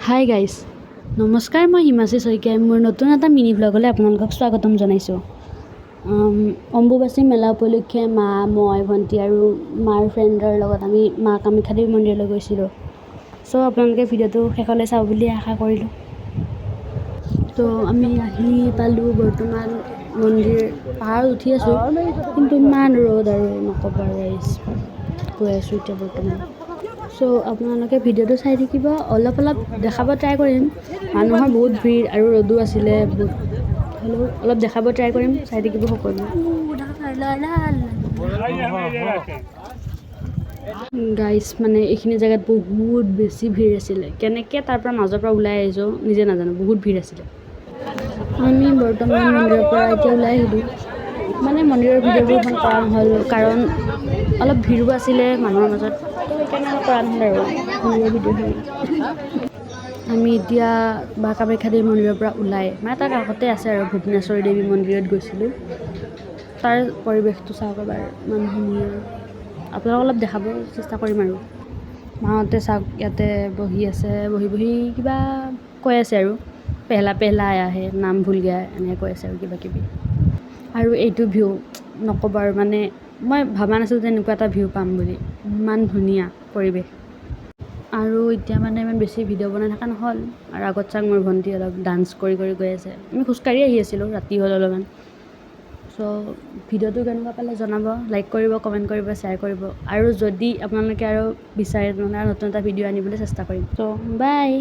Hi guys, নমস্কাৰ। মই হিমাশ্ৰী শইকীয়াই মোৰ নতুন এটা মিনি ভ্লগলৈ আপোনালোকক স্বাগতম জনাইছোঁ। অম্বুবাচী মেলা উপলক্ষে মই ভণ্টি আৰু মাৰ ফ্ৰেণ্ডৰ লগত আমি মা কামাখ্যা দেৱী মন্দিৰলৈ গৈছিলোঁ। চ' আপোনালোকে ভিডিঅ'টো শেষলৈ চাব বুলি আশা কৰিলোঁ। তো আমি আহি পালোঁ বৰ্তমান মন্দিৰ। পাহাৰত উঠি আছোঁ, কিন্তু ইমান ৰ'দ আৰু নক'বা গাইজ। গৈ আছোঁ এতিয়া বৰ্তমান। চ' আপোনালোকে ভিডিঅ'টো চাই থাকিব। অলপ দেখাব ট্ৰাই কৰিম। মানুহৰ বহুত ভিৰ আৰু ৰ'দো আছিলে বহুত, হ'লেও অলপ দেখাব ট্ৰাই কৰিম। চাই থাকিব সকলোৱে। গাইজ মানে এইখিনি জেগাত বহুত বেছি ভিৰ আছিলে। কেনেকৈ তাৰ পৰা মাজৰ পৰা ওলাই আহিছোঁ নিজে নাজানো, বহুত ভিৰ আছিলে। আমি বৰ্তমান মন্দিৰৰ পৰা এতিয়া ওলাই আহিলোঁ। মানে মন্দিৰৰ ভিডিঅ'বোৰ ইমান কৰা নহ'ল, কাৰণ অলপ ভিৰো আছিলে মানুহৰ মাজত, তো সেইকাৰণে কৰা নহ'ল আৰু মন্দিৰৰ ভিডিঅ'খিনি। আমি এতিয়া মা কামাখ্যা দেৱী মন্দিৰৰ পৰা ওলাই মানে তাৰ কাষতে আছে আৰু ভূৱনেশ্বৰী দেৱী মন্দিৰত গৈছিলোঁ। তাৰ পৰিৱেশটো চাওক এবাৰ, ইমান ধুনীয়া। আপোনালোকক অলপ দেখাব চেষ্টা কৰিম আৰু। মাহঁতে চাওক ইয়াতে বহি আছে, বহি কিবা কৈ আছে আৰু পেহলা পেহলা আয়া হে, নাম ভুল গয়া, এনেকৈ কৈ আছে আৰু কিবা কিবি। আৰু এইটো ভিউ নক'ব আৰু, মানে মই ভবা নাছিলোঁ যে এনেকুৱা এটা ভিউ পাম বুলি। ইমান ধুনীয়া পৰিৱেশ। আৰু এতিয়া মানে ইমান বেছি ভিডিঅ' বনাই থকা নহ'ল। আৰু আগত চাওক মোৰ ভণ্টি অলপ ডান্স কৰি গৈ আছে। আমি খোজকাঢ়ি আহি আছিলোঁ, ৰাতি হ'ল অলপমান। চ' ভিডিঅ'টো কেনেকুৱা পালে জনাব, লাইক কৰিব, কমেণ্ট কৰিব, শ্বেয়াৰ কৰিব। আৰু যদি আপোনালোকে আৰু বিচাৰে তেনেহ'লে নতুন এটা ভিডিঅ' আনিবলৈ চেষ্টা কৰিম। চ' বাই।